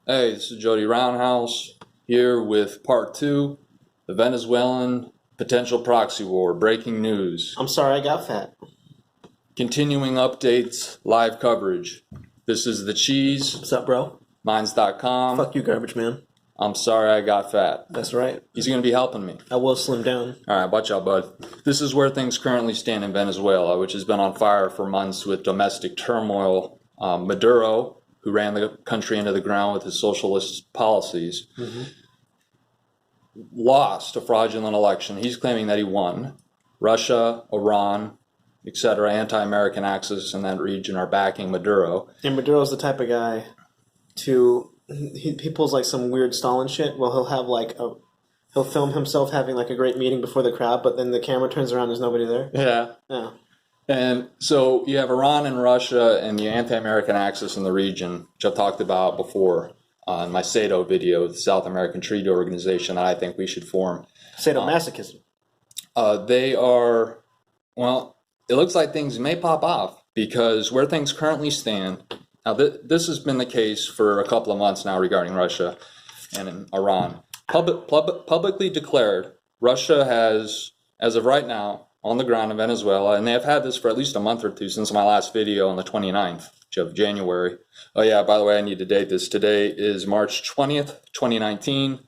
Hey, this is Jody Roundhouse here with part two, the Venezuelan potential proxy war, breaking news. I'm sorry I got fat. Continuing updates, live coverage. This is The Cheese, What's up, bro? Minds.com. Fuck you, garbage man. I'm sorry I got fat. That's right. He's going to be helping me. I will slim down. All right, watch out, bud. This is where things currently stand in Venezuela, which has been on fire for months with domestic turmoil. Maduro, who ran the country into the ground with his socialist policies, lost a fraudulent election. He's claiming that he won. Russia, Iran, etc., anti-American axis in that region are backing Maduro. And Maduro's the type of guy to... He pulls like some weird Stalin shit. Well, he'll film himself having like a great meeting before the crowd, but then the camera turns around, there's nobody there. Yeah. Yeah. And so you have Iran and Russia and the anti-American axis in the region, which I've talked about before on my SATO video, the South American Treaty Organization, that I think we should form. Sadomasochism. They are, well, it looks like things may pop off because where things currently stand, now this has been the case for a couple of months now regarding Russia and in Iran. Publicly declared, Russia has, as of right now, on the ground in Venezuela, and they have had this for at least a month or two since my last video on the 29th of January. Oh yeah, by the way, I need to date this. Today is March 20th, 2019,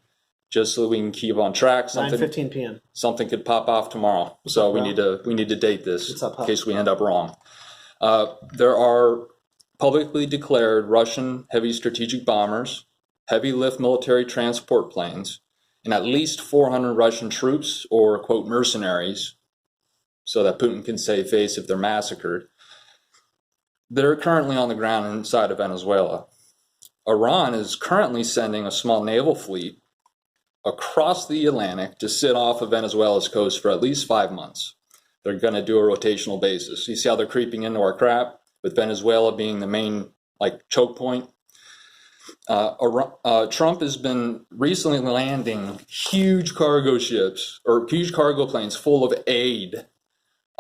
just so we can keep on track. 9:15 p.m. Something could pop off tomorrow, so we need to date this in case we end up wrong. There are publicly declared Russian heavy strategic bombers, heavy lift military transport planes, and at least 400 Russian troops or, quote, mercenaries, so that Putin can save face if they're massacred. They're currently on the ground inside of Venezuela. Iran is currently sending a small naval fleet across the Atlantic to sit off of Venezuela's coast for at least 5 months. They're going to do a rotational basis. You see how they're creeping into our crap, with Venezuela being the main choke point? Trump has been recently landing huge cargo ships or huge cargo planes full of aid.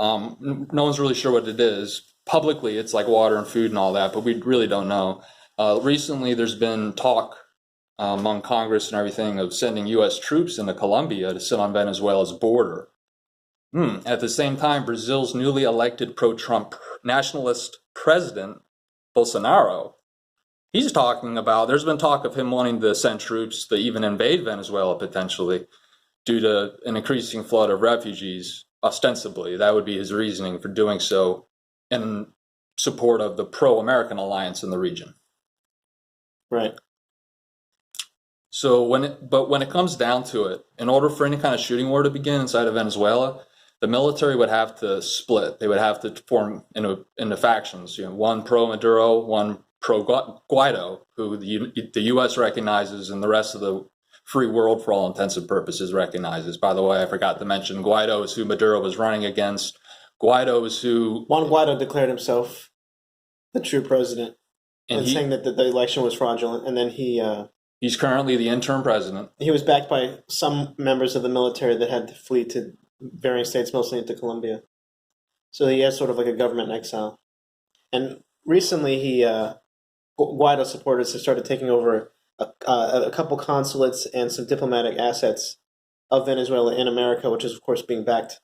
No one's really sure what it is. Publicly, it's like water and food and all that, but we really don't know. Recently, there's been talk among Congress and everything of sending U.S. troops into Colombia to sit on Venezuela's border. At the same time, Brazil's newly elected pro-Trump nationalist president, Bolsonaro, he's talking about, there's been talk of him wanting to send troops to even invade Venezuela potentially due to an increasing flood of refugees. Ostensibly, that would be his reasoning for doing so in support of the pro-American alliance in the region. Right. So when it comes down to it, in order for any kind of shooting war to begin inside of Venezuela, the military would have to split. They would have to form into factions. One pro-Maduro, one pro-Guaido, who the U.S. recognizes, and the rest of the free world, for all intents and purposes, recognizes. By the way, I forgot to mention Guaido is who Maduro was running against. Guaido is who... Juan Guaido declared himself the true president and saying that the election was fraudulent, and then he's currently the interim president. He was backed by some members of the military that had to flee to varying states, mostly into Colombia. So he has sort of like a government in exile. And recently, Guaido supporters have started taking over a couple consulates and some diplomatic assets of Venezuela in America, which is, of course, being backed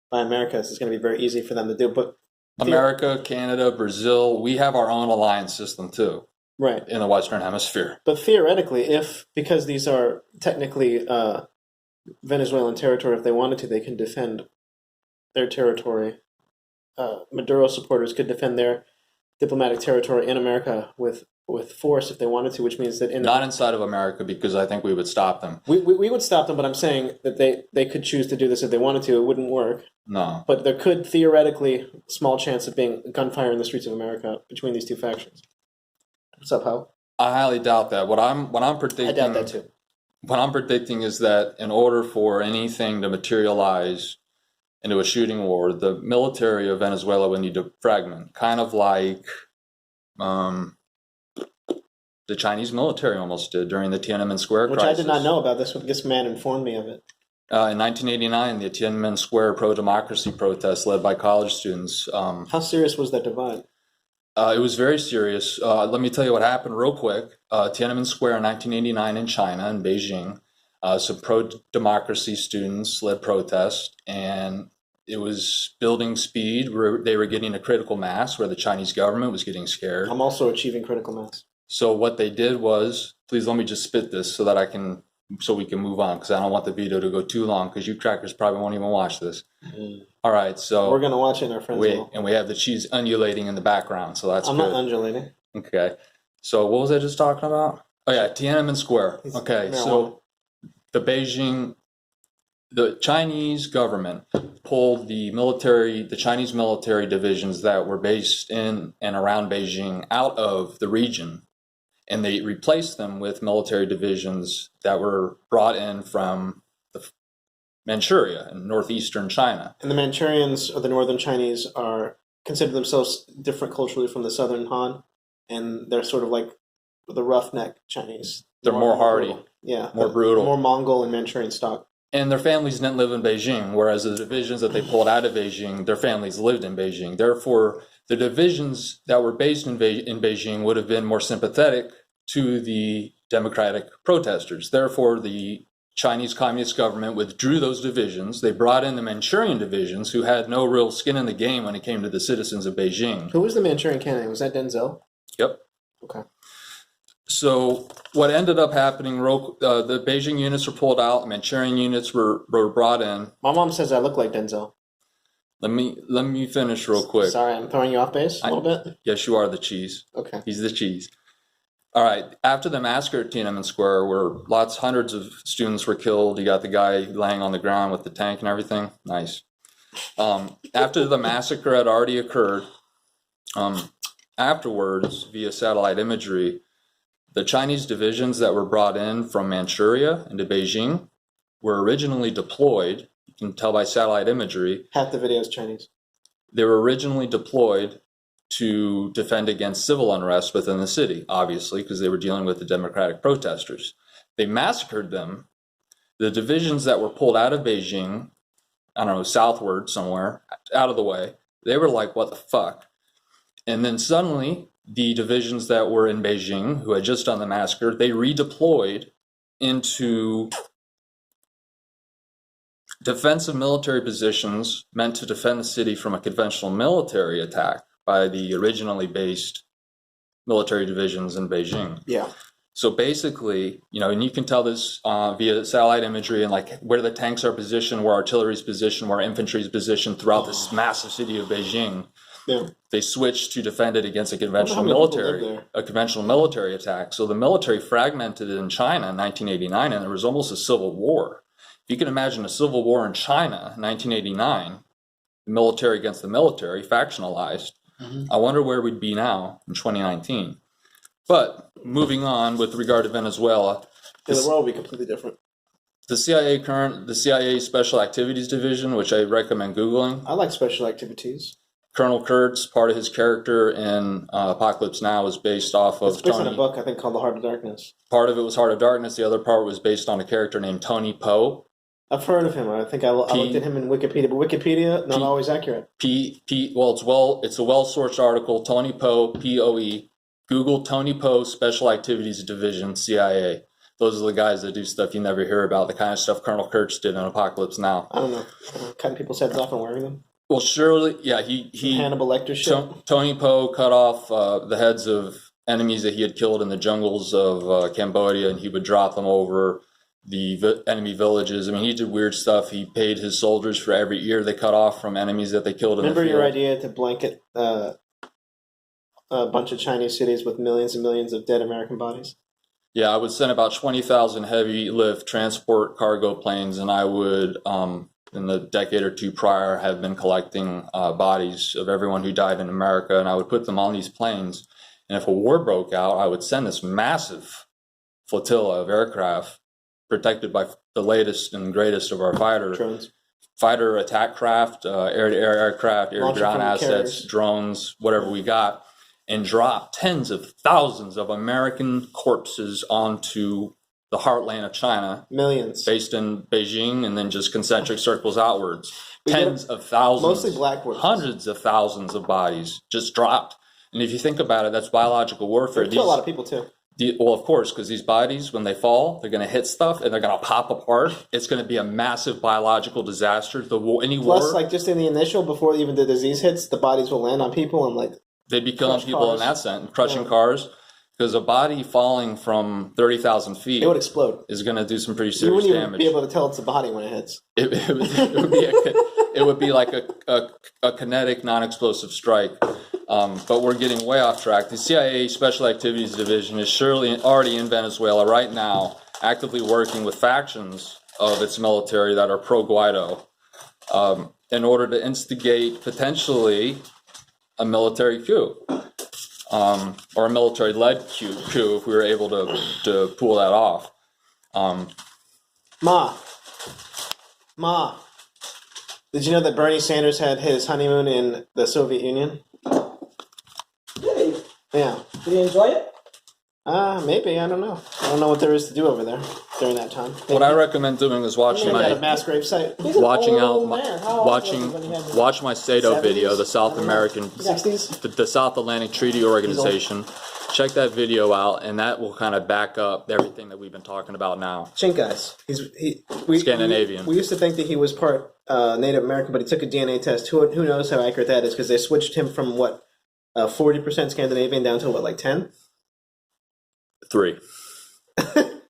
by America. So it's going to be very easy for them to do. But America, Canada, Brazil, we have our own alliance system, too. Right. In the Western Hemisphere. But theoretically, because these are technically Venezuelan territory, if they wanted to, they can defend their territory. Maduro supporters could defend their diplomatic territory in America with force if they wanted to, which means that not inside of America, because I think we would stop them. We would stop them, but I'm saying that they could choose to do this if they wanted to. It wouldn't work. No. But there could theoretically small chance of being gunfire in the streets of America between these two factions. What's up, Hal? I highly doubt that. What I'm predicting. I doubt that too. What I'm predicting is that in order for anything to materialize into a shooting war, the military of Venezuela would need to fragment, kind of like the Chinese military almost did during the Tiananmen Square crisis. Which I did not know about. This man informed me of it. In 1989, the Tiananmen Square pro-democracy protest led by college students. How serious was that divide? It was very serious. Let me tell you what happened real quick. Tiananmen Square in 1989 in China, in Beijing, some pro-democracy students led protest, and it was building speed where they were getting a critical mass, where the Chinese government was getting scared. I'm also achieving critical mass. So what they did was, please let me just spit this so we can move on, because I don't want the video to go too long, because you crackers probably won't even watch this. All right, so we're gonna watch it, and our friends will. And we have the cheese undulating in the background, so that's I'm good. not undulating. Okay, so what was I just talking about? Oh yeah, Tiananmen Square. Okay, so the Chinese government pulled the Chinese military divisions that were based in and around Beijing out of the region, and they replaced them with military divisions that were brought in from Manchuria in northeastern China. And the Manchurians, or the northern Chinese, consider themselves different culturally from the southern Han, and they're sort of like the roughneck Chinese. They're more hardy. Brutal. Yeah. More brutal. More Mongol and Manchurian stock. And their families didn't live in Beijing, whereas the divisions that they pulled out of Beijing, their families lived in Beijing. Therefore, the divisions that were based in Beijing would have been more sympathetic to the democratic protesters. Therefore, the Chinese Communist government withdrew those divisions. They brought in the Manchurian divisions, who had no real skin in the game when it came to the citizens of Beijing. Who was the Manchurian candidate? Was that Denzel? Yep. Okay. So what ended up happening, the Beijing units were pulled out, Manchurian units were brought in. My mom says I look like Denzel. Let me finish real quick. Sorry, I'm throwing you off base a little bit. Yes, you are the cheese. Okay. He's the cheese. All right. After the massacre at Tiananmen Square, where hundreds of students were killed, you got the guy laying on the ground with the tank and everything. Nice. After the massacre had already occurred, afterwards, via satellite imagery, the Chinese divisions that were brought in from Manchuria into Beijing were originally deployed. You can tell by satellite imagery. Half the video is Chinese. They were originally deployed to defend against civil unrest within the city, obviously, because they were dealing with the democratic protesters. They massacred them. The divisions that were pulled out of Beijing, I don't know, southward somewhere, out of the way, they were like, what the fuck? And then suddenly, the divisions that were in Beijing, who had just done the massacre, they redeployed into defensive military positions meant to defend the city from a conventional military attack by the originally based military divisions in Beijing. Yeah. So basically, and you can tell this via satellite imagery and like where the tanks are positioned, where artillery's positioned, where infantry's positioned throughout this massive city of Beijing. Yeah. They switched to defend it against a conventional military attack. So the military fragmented in China in 1989, and there was almost a civil war. If you can imagine a civil war in China in 1989, the military against the military, factionalized. I wonder where we'd be now in 2019. But moving on with regard to Venezuela, the world will be completely different. The CIA Special Activities Division, which I recommend Googling. I like special activities. Colonel Kurtz, part of his character in Apocalypse Now, was based off of It's based on a book, I think, called The Heart of Darkness. Part of it was Heart of Darkness. The other part was based on a character named Tony Poe. I've heard of him. I think I looked at him in Wikipedia, but Wikipedia not always accurate. It's a well-sourced article. Tony Poe, P-O-E. Google Tony Poe Special Activities Division, CIA. Those are the guys that do stuff you never hear about, the kind of stuff Colonel Kurtz did in Apocalypse Now. I don't know. Cutting people's heads off and wearing them. Well, surely, yeah, he Hannibal Lecter shit. Tony Poe cut off the heads of enemies that he had killed in the jungles of Cambodia, and he would drop them over the enemy villages. I mean, he did weird stuff. He paid his soldiers for every ear they cut off from enemies that they killed in the field. Remember your idea to blanket a bunch of Chinese cities with millions and millions of dead American bodies? Yeah, I would send about 20,000 heavy lift transport cargo planes, and I would, in the decade or two prior, have been collecting bodies of everyone who died in America, and I would put them on these planes. And if a war broke out, I would send this massive flotilla of aircraft protected by the latest and greatest of our fighter attack craft, air-to-air aircraft, air-to-ground assets, drones, whatever we got, and drop tens of thousands of American corpses onto the heartland of China. Millions. Based in Beijing, and then just concentric circles outwards. Tens of thousands. Mostly black workers. Hundreds of thousands of bodies just dropped. And if you think about it, that's biological warfare. They kill a lot of people too. Well, of course, because these bodies, when they fall, they're going to hit stuff and they're going to pop apart. It's going to be a massive biological disaster. Plus, like just in the initial, before even the disease hits, the bodies will land on people and like they'd be killing people in that sense, crushing cars. Because a body falling from 30,000 feet, it would explode. Is going to do some pretty serious damage. You wouldn't even be able to tell it's a body when it hits. It would be like a kinetic, non-explosive strike. But we're getting way off track. The CIA Special Activities Division is surely already in Venezuela right now, actively working with factions of its military that are pro-Guaido in order to instigate potentially a military coup. Or a military-led coup if we were able to pull that off. Ma, did you know that Bernie Sanders had his honeymoon in the Soviet Union? Did he? Yeah. Did he enjoy it? Maybe. I don't know. I don't know what there is to do over there during that time. Maybe. What I recommend doing is watching a mass grave site. Watch my SATO video, the South American, 60s? the South Atlantic Treaty Organization. Check that video out, and that will kind of back up everything that we've been talking about now. Chinkais. Scandinavian. We used to think that he was part Native American, but he took a DNA test. Who knows how accurate that is? Because they switched him from 40% Scandinavian down to like 10? 3.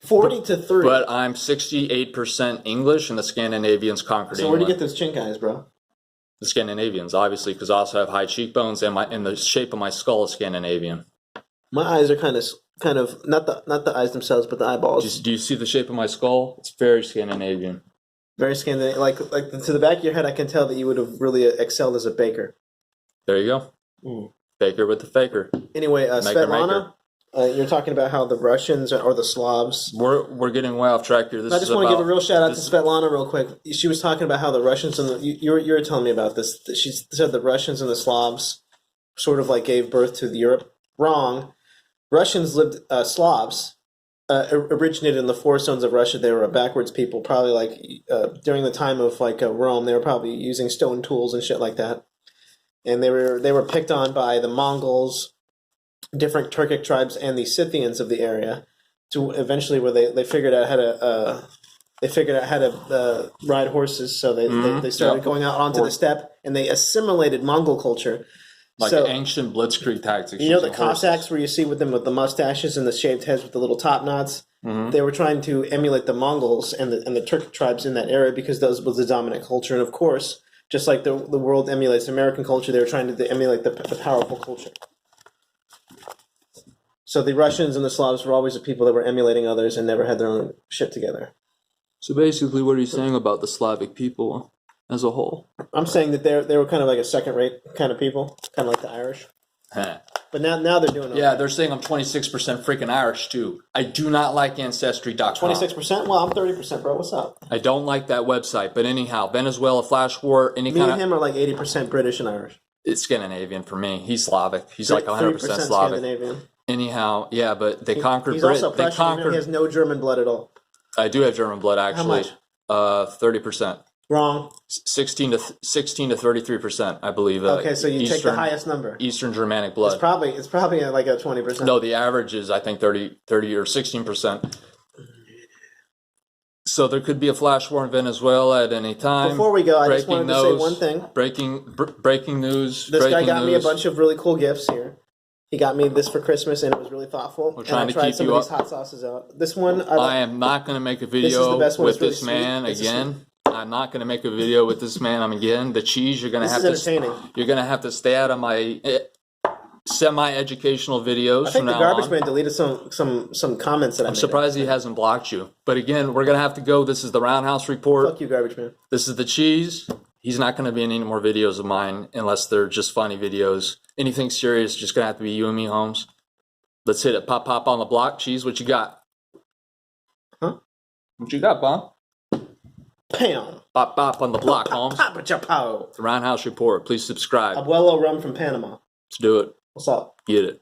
40 to 3. But I'm 68% English, and the Scandinavians conquered So where do you England. get those Chinkais, bro? The Scandinavians, obviously, because I also have high cheekbones, and the shape of my skull is Scandinavian. My eyes are kind of not the eyes themselves, but the eyeballs. Do you see the shape of my skull? It's very Scandinavian. Very Scandinavian. Like to the back of your head, I can tell that you would have really excelled as a baker. There you go. Baker with the faker. Anyway, Maker, Svetlana, you're talking about how the Russians or the Slavs. We're getting way off track here. I just want to give a real shout out to Svetlana real quick. She was talking about how the Russians and you were telling me about this. She said the Russians and the Slavs sort of like gave birth to Europe. Wrong. Russians Slavs originated in the four zones of Russia. They were a backwards people, probably like during the time of like Rome. They were probably using stone tools and shit like that, and they were picked on by the Mongols, different Turkic tribes, and the Scythians of the area. To eventually, where they figured out how to ride horses, so they started going out onto the steppe, and they assimilated Mongol culture. Like ancient blitzkrieg tactics. You know the Cossacks where you see with the mustaches and the shaved heads with the little top knots? Mm-hmm. They were trying to emulate the Mongols and the Turkic tribes in that area because those was the dominant culture. And of course, just like the world emulates American culture, they were trying to emulate the powerful culture. So the Russians and the Slavs were always the people that were emulating others and never had their own shit together. So basically, what are you saying about the Slavic people as a whole? I'm saying that they were kind of like a second-rate kind of people, kind of like the Irish. But now they're doing okay. Yeah, they're saying I'm 26% freaking Irish, too. I do not like Ancestry.com. 26%? Well, I'm 30%, bro. What's up? I don't like that website. But anyhow, Venezuela flash war, Me and him are like 80% British and Irish. It's Scandinavian for me. He's Slavic. He's like 100% Slavic. Scandinavian. Anyhow, yeah, but they conquered He's Britain. also Prussian. He has no German blood at all. I do have German blood, actually. How much? 30%. Wrong. 16 to 33%, I believe. Okay, so you take the highest number. Eastern Germanic blood. It's probably like a 20%. No, the average is I think 30 or 16%. So there could be a flash war in Venezuela at any time. Before we go, I just wanted to say one thing. Breaking news. This guy got me a bunch of really cool gifts here. He got me this for Christmas, and it was really thoughtful. We're trying and I to tried keep some you of these hot sauces out. This one, I am not going to make a video with this man again. I'm not going to make a video with this man again. The cheese, you're going to have to. You're going to have to stay out of my semi-educational videos. I think the garbage man deleted some comments that I made. I'm surprised he hasn't blocked you. But again, we're going to have to go. This is the Roundhouse Report. Fuck you, garbage man. This is the cheese. He's not going to be in any more videos of mine unless they're just funny videos. Anything serious, just going to have to be you and me, Holmes. Let's hit it. Pop on the block. Cheese, what you got? Huh? What you got, Bob? Pam. Pop on the block, Holmes. The Roundhouse Report. Please subscribe. Abuelo rum from Panama. Let's do it. What's up? Get it.